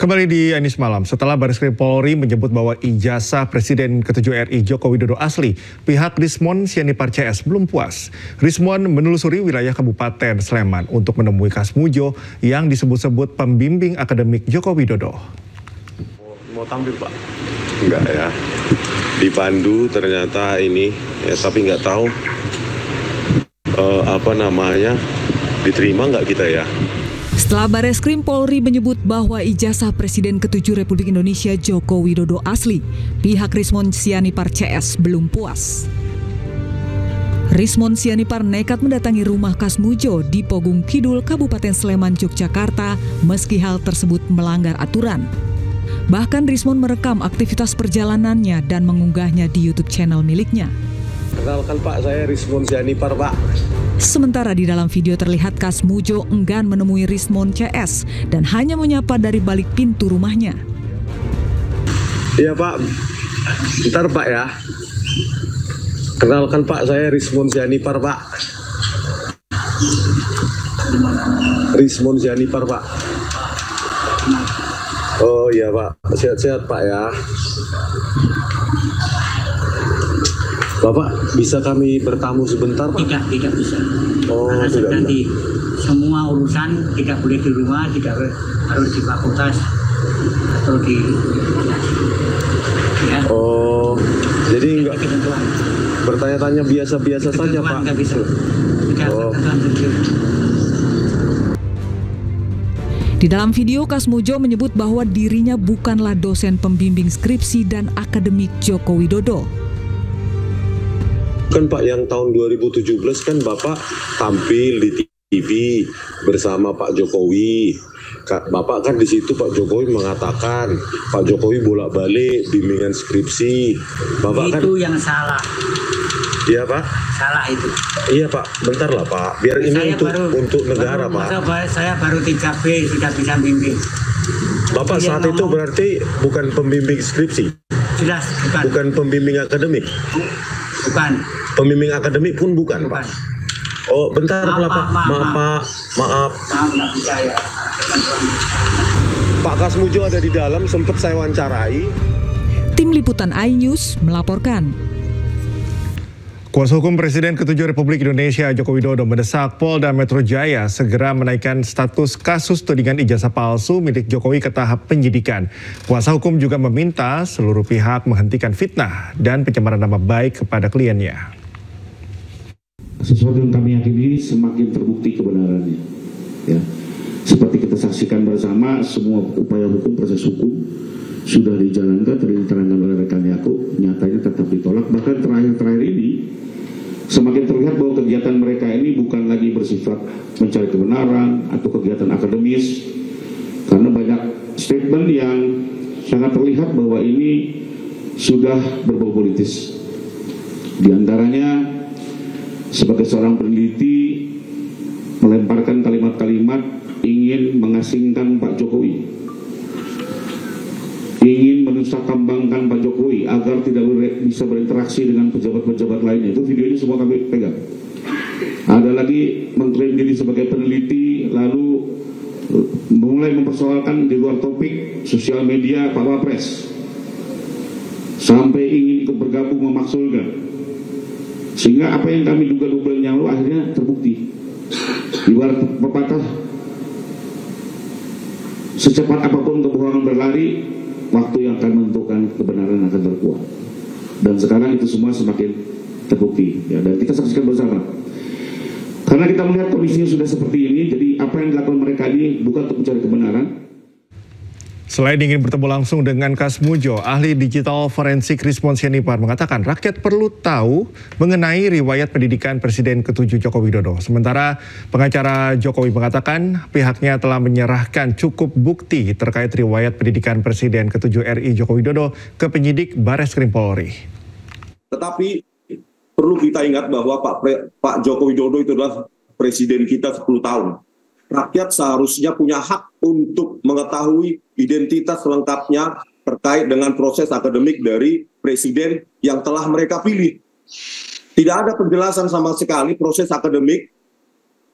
Kembali di Anies Malam, setelah Barreskrim Polri menyebut bahwa ijazah Presiden ke-7 RI Joko Widodo asli, pihak Rismon Sianipar CS belum puas. Rismon menelusuri wilayah Kabupaten Sleman untuk menemui Kasmujo yang disebut-sebut pembimbing akademik Joko Widodo. Mau tampil Pak? Enggak ya, dipandu ternyata ini, ya, tapi nggak tahu diterima nggak kita ya. Setelah Barreskrim Polri menyebut bahwa ijazah Presiden ke-7 Republik Indonesia Joko Widodo asli, pihak Rismon Sianipar CS belum puas. Rismon Sianipar nekat mendatangi rumah Kasmujo di Pogung Kidul, Kabupaten Sleman, Yogyakarta, meski hal tersebut melanggar aturan. Bahkan Rismon merekam aktivitas perjalanannya dan mengunggahnya di YouTube channel miliknya. Kenalkan Pak, saya Rismon Sianipar Pak. Sementara di dalam video terlihat Kasmujo enggan menemui Rismon CS dan hanya menyapa dari balik pintu rumahnya. Iya Pak, bentar Pak ya. Kenalkan Pak, saya Rismon Sianipar Pak. Rismon Sianipar Pak. Oh iya Pak, sehat-sehat Pak ya. Bapak, bisa kami bertamu sebentar Pak? Tidak bisa. Oh, karena tidak nanti semua urusan tidak boleh di rumah, tidak harus di fakultas atau di ya. Oh, jadi enggak bertanya-tanya biasa-biasa saja Pak? Enggak bisa. Tidak Di dalam video, Kasmujo menyebut bahwa dirinya bukanlah dosen pembimbing skripsi dan akademik Joko Widodo. Kan Pak, yang tahun 2017 kan Bapak tampil di TV bersama Pak Jokowi. Bapak kan di situ Pak Jokowi mengatakan Pak Jokowi bolak-balik bimbingan skripsi. Bapak itu kan yang salah. Iya Pak. Salah itu. Iya Pak, bentar lah Pak. Biar ini untuk negara Pak. Saya baru 3B sudah bisa bimbing. Bapak saat itu berarti bukan pembimbing skripsi. Jelas bukan. Bukan pembimbing akademik. Bukan. Pembimbing akademik pun bukan Pak. Oh bentar lah Pak. Maaf. Nggak bisa ya. Pak Kasmujo ada di dalam, sempat saya wawancarai. Tim Liputan iNews melaporkan. Kuasa hukum Presiden ke-7 Republik Indonesia Joko Widodo mendesak Polda Metro Jaya segera menaikkan status kasus tudingan ijazah palsu milik Jokowi ke tahap penyidikan. Kuasa hukum juga meminta seluruh pihak menghentikan fitnah dan pencemaran nama baik kepada kliennya. Sesuatu yang kami yakini semakin terbukti kebenarannya. Ya. Seperti kita saksikan bersama, semua upaya hukum, proses hukum sudah dijalankan, tadi diterangkan oleh rekan Yakub, nyatanya tetap ditolak. Bahkan terakhir ini semakin terlihat bahwa kegiatan mereka ini bukan lagi bersifat mencari kebenaran atau kegiatan akademis, karena banyak statement yang sangat terlihat bahwa ini sudah berbau politis. Di antaranya sebagai seorang peneliti melemparkan kalimat-kalimat ingin mengasingkan Pak Jokowi, ingin menusakambangkan Pak Jokowi agar tidak bisa berinteraksi dengan pejabat-pejabat lainnya. Itu video ini semua kami pegang. Ada lagi mengklaim diri sebagai peneliti, lalu mulai mempersoalkan di luar topik sosial media Pak Wapres, sampai ingin ikut bergabung memaksulkan. Sehingga apa yang kami duga-duga yang lalu akhirnya terbukti. Ibarat pepatah, secepat apapun kebohongan berlari, waktu yang akan menentukan kebenaran akan terkuat. Dan sekarang itu semua semakin terbukti, ya, dan kita saksikan bersama. Karena kita melihat kondisinya sudah seperti ini, jadi apa yang dilakukan mereka ini bukan untuk mencari kebenaran. Selain ingin bertemu langsung dengan Kasmujo, ahli digital forensik Rismon Sianipar mengatakan rakyat perlu tahu mengenai riwayat pendidikan Presiden ke-7 Joko Widodo. Sementara pengacara Jokowi mengatakan pihaknya telah menyerahkan cukup bukti terkait riwayat pendidikan Presiden ke-7 RI Joko Widodo ke penyidik Barreskrim Polri. Tetapi perlu kita ingat bahwa Pak Joko Widodo itu adalah presiden kita 10 tahun. Rakyat seharusnya punya hak untuk mengetahui identitas lengkapnya terkait dengan proses akademik dari presiden yang telah mereka pilih. Tidak ada penjelasan sama sekali proses akademik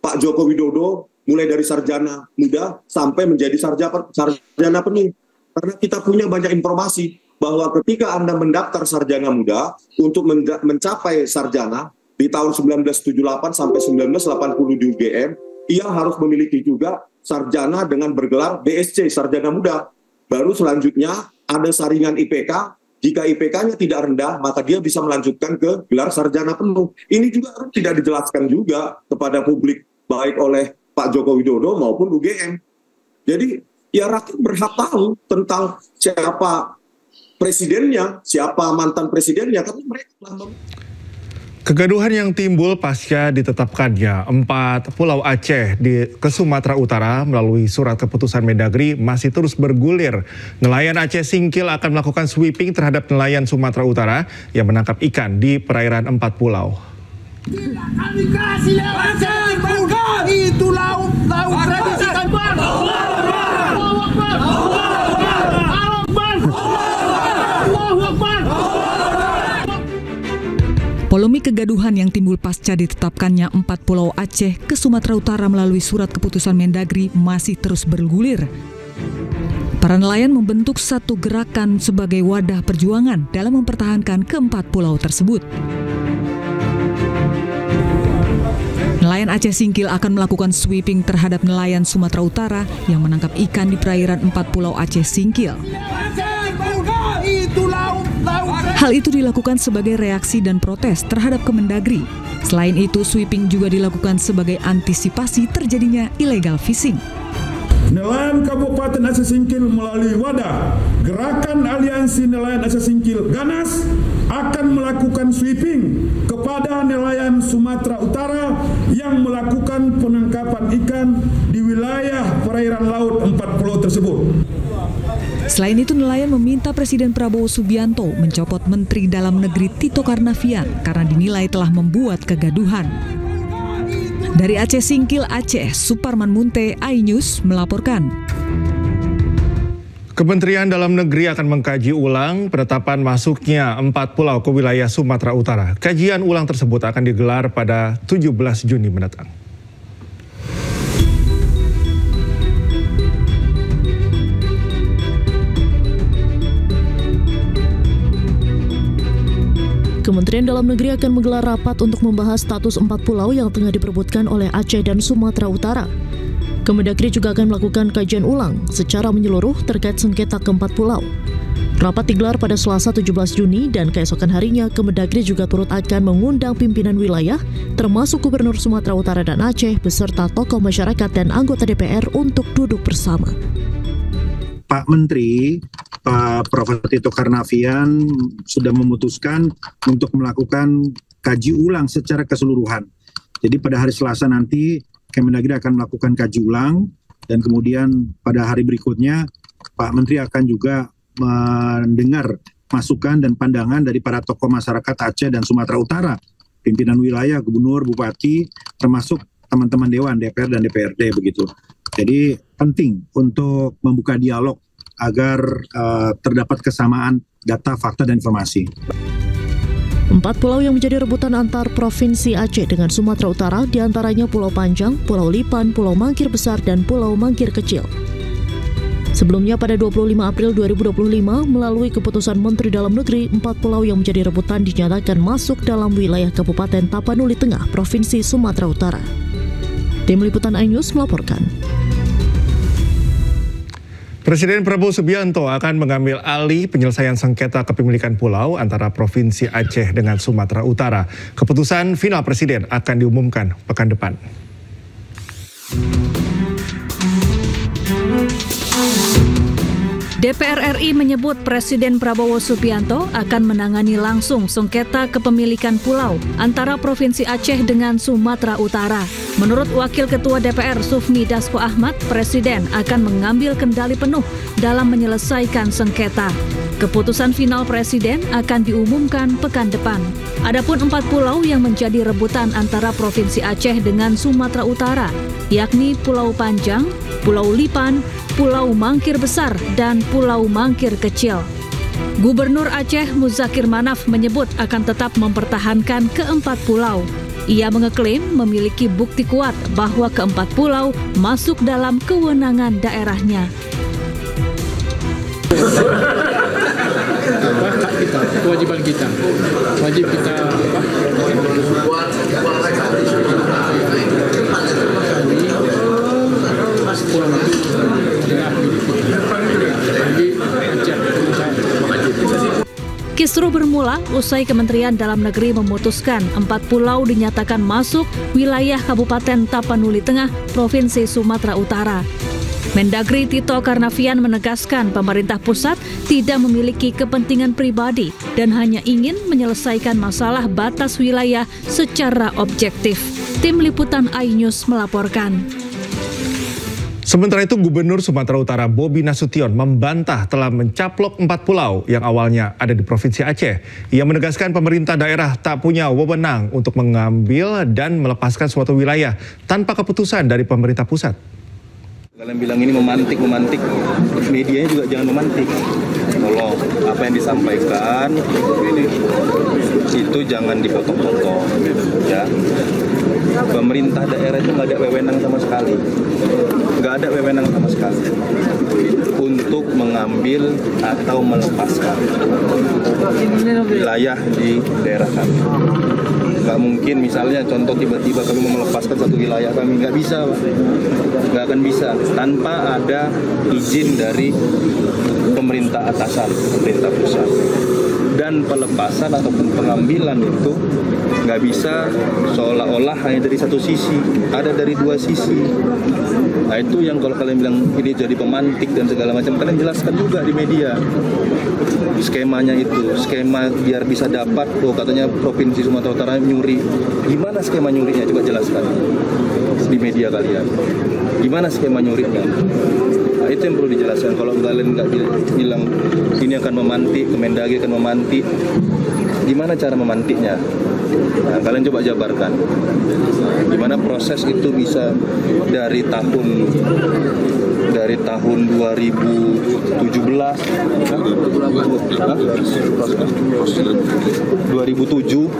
Pak Joko Widodo mulai dari sarjana muda sampai menjadi sarjana penuh. Karena kita punya banyak informasi bahwa ketika Anda mendaftar sarjana muda untuk mencapai sarjana di tahun 1978 sampai 1980 di UGM, ia harus memiliki juga sarjana dengan bergelar BSc, sarjana muda. Baru selanjutnya ada saringan IPK. Jika IPK-nya tidak rendah, maka dia bisa melanjutkan ke gelar sarjana penuh. Ini juga tidak dijelaskan juga kepada publik, baik oleh Pak Joko Widodo maupun UGM. Jadi ya rakyat berhak tahu tentang siapa presidennya, siapa mantan presidennya, karena mereka telah Kegaduhan yang timbul pasca ditetapkannya 4 Pulau Aceh ke Sumatera Utara melalui surat keputusan Mendagri masih terus bergulir. Nelayan Aceh Singkil akan melakukan sweeping terhadap nelayan Sumatera Utara yang menangkap ikan di perairan 4 pulau. Kami kasih lewat itu laut tradisi tanpa. Polemik kegaduhan yang timbul pasca ditetapkannya 4 Pulau Aceh ke Sumatera Utara melalui surat keputusan Mendagri masih terus bergulir. Para nelayan membentuk satu gerakan sebagai wadah perjuangan dalam mempertahankan keempat pulau tersebut. Nelayan Aceh Singkil akan melakukan sweeping terhadap nelayan Sumatera Utara yang menangkap ikan di perairan 4 Pulau Aceh Singkil. Hal itu dilakukan sebagai reaksi dan protes terhadap Kemendagri. Selain itu, sweeping juga dilakukan sebagai antisipasi terjadinya illegal fishing. Nelayan Kabupaten Aceh Singkil melalui wadah Gerakan Aliansi Nelayan Aceh Singkil GANAS akan melakukan sweeping kepada nelayan Sumatera Utara yang melakukan penangkapan ikan di wilayah perairan laut 4 pulau tersebut. Selain itu, nelayan meminta Presiden Prabowo Subianto mencopot Menteri Dalam Negeri Tito Karnavian karena dinilai telah membuat kegaduhan. Dari Aceh Singkil, Aceh, Suparman Munte, iNews melaporkan. Kementerian Dalam Negeri akan mengkaji ulang penetapan masuknya 4 pulau ke wilayah Sumatera Utara. Kajian ulang tersebut akan digelar pada 17 Juni mendatang. Kementerian Dalam Negeri akan menggelar rapat untuk membahas status 4 pulau yang tengah diperebutkan oleh Aceh dan Sumatera Utara. Kemendagri juga akan melakukan kajian ulang secara menyeluruh terkait sengketa keempat pulau. Rapat digelar pada Selasa 17 Juni dan keesokan harinya Kemendagri juga turut akan mengundang pimpinan wilayah termasuk Gubernur Sumatera Utara dan Aceh beserta tokoh masyarakat dan anggota DPR untuk duduk bersama. Pak Menteri, Pak Prof. Tito Karnavian sudah memutuskan untuk melakukan kaji ulang secara keseluruhan. Jadi pada hari Selasa nanti Kemendagri akan melakukan kaji ulang dan kemudian pada hari berikutnya Pak Menteri akan juga mendengar masukan dan pandangan dari para tokoh masyarakat Aceh dan Sumatera Utara, pimpinan wilayah, gubernur, bupati, termasuk teman-teman Dewan, DPR dan DPRD begitu. Jadi penting untuk membuka dialog agar terdapat kesamaan data, fakta, dan informasi. 4 pulau yang menjadi rebutan antar Provinsi Aceh dengan Sumatera Utara diantaranya Pulau Panjang, Pulau Lipan, Pulau Mangkir Besar, dan Pulau Mangkir Kecil. Sebelumnya pada 25 April 2025, melalui keputusan Menteri Dalam Negeri, 4 pulau yang menjadi rebutan dinyatakan masuk dalam wilayah Kabupaten Tapanuli Tengah, Provinsi Sumatera Utara. Tim Liputan iNews melaporkan. Presiden Prabowo Subianto akan mengambil alih penyelesaian sengketa kepemilikan pulau antara Provinsi Aceh dengan Sumatera Utara. Keputusan final Presiden akan diumumkan pekan depan. DPR RI menyebut Presiden Prabowo Subianto akan menangani langsung sengketa kepemilikan pulau antara Provinsi Aceh dengan Sumatera Utara. Menurut Wakil Ketua DPR Sufmi Dasko Ahmad, Presiden akan mengambil kendali penuh dalam menyelesaikan sengketa. Keputusan final Presiden akan diumumkan pekan depan. Adapun 4 pulau yang menjadi rebutan antara Provinsi Aceh dengan Sumatera Utara, yakni Pulau Panjang, Pulau Lipan, Pulau Mangkir Besar, dan Pulau Mangkir Kecil. Gubernur Aceh Muzakir Manaf menyebut akan tetap mempertahankan keempat pulau. Ia mengeklaim memiliki bukti kuat bahwa keempat pulau masuk dalam kewenangan daerahnya. hak kita, kewajiban kita, wajib kita Kisruh bermula usai Kementerian Dalam Negeri memutuskan 4 pulau dinyatakan masuk wilayah Kabupaten Tapanuli Tengah, Provinsi Sumatera Utara. Mendagri Tito Karnavian menegaskan pemerintah pusat tidak memiliki kepentingan pribadi dan hanya ingin menyelesaikan masalah batas wilayah secara objektif. Tim Liputan iNews melaporkan. Sementara itu, Gubernur Sumatera Utara Bobi Nasution membantah telah mencaplok 4 pulau yang awalnya ada di Provinsi Aceh. Ia menegaskan pemerintah daerah tak punya wewenang untuk mengambil dan melepaskan suatu wilayah tanpa keputusan dari pemerintah pusat. Kalian bilang ini memantik, medianya juga jangan memantik. Tolong, apa yang disampaikan itu jangan dipotong-potong, ya. Pemerintah daerah itu nggak ada wewenang sama sekali, untuk mengambil atau melepaskan wilayah di daerah kami. Nggak mungkin misalnya contoh tiba-tiba kami mau melepaskan satu wilayah kami, nggak bisa, nggak akan bisa tanpa ada izin dari pemerintah atasan, pemerintah pusat. Dan pelepasan ataupun pengambilan itu nggak bisa seolah-olah hanya dari satu sisi, ada dari dua sisi. Nah itu yang kalau kalian bilang ini jadi pemantik dan segala macam, kalian jelaskan juga di media. Skemanya itu, skema biar bisa dapat, katanya Provinsi Sumatera Utara nyuri. Gimana skema nyurinya? Coba jelaskan di media kalian. Gimana skema nyurinya? Nah, itu yang perlu dijelaskan. Kalau kalian nggak bilang ini akan memantik, Kemendagri akan memantik, gimana cara memantiknya? Nah, kalian coba jabarkan. Gimana proses itu bisa dari tahun 2017, 2007.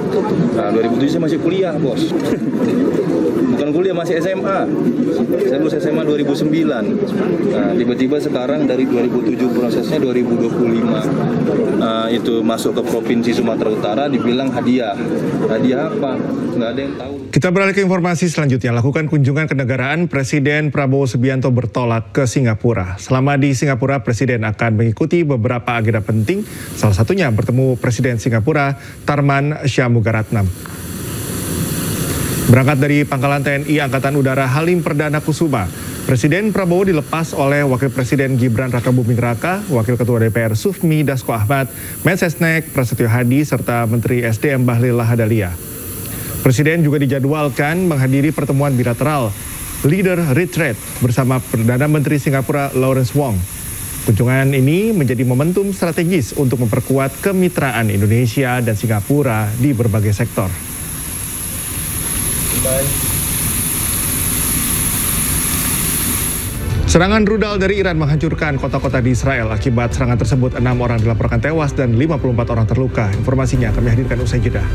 Nah, 2007 saya masih kuliah, Bos. Bukan kuliah, masih SMA. Saya lulus SMA 2009. Nah, tiba-tiba sekarang dari 2007 prosesnya 2025 itu masuk ke Provinsi Sumatera Utara dibilang hadiah. Hadiah apa? Nggak ada yang tahu. Kita beralih ke informasi selanjutnya. Lakukan kunjungan kenegaraan, Presiden Prabowo Subianto bertolak ke Singapura. Selama di Singapura, Presiden akan mengikuti beberapa agenda penting, salah satunya bertemu Presiden Singapura Tharman Shanmugaratnam. Berangkat dari Pangkalan TNI Angkatan Udara Halim Perdana Kusuma, Presiden Prabowo dilepas oleh Wakil Presiden Gibran Rakabuming Raka, Wakil Ketua DPR Sufmi Dasko Ahmad, Mensesnek Prasetyo Hadi, serta Menteri SDM Bahlil Lahadalia. Presiden juga dijadwalkan menghadiri pertemuan bilateral Leader Retreat bersama Perdana Menteri Singapura Lawrence Wong. Kunjungan ini menjadi momentum strategis untuk memperkuat kemitraan Indonesia dan Singapura di berbagai sektor. Serangan rudal dari Iran menghancurkan kota-kota di Israel. Akibat serangan tersebut, 6 orang dilaporkan tewas dan 54 orang terluka. Informasinya kami hadirkan usai jeda.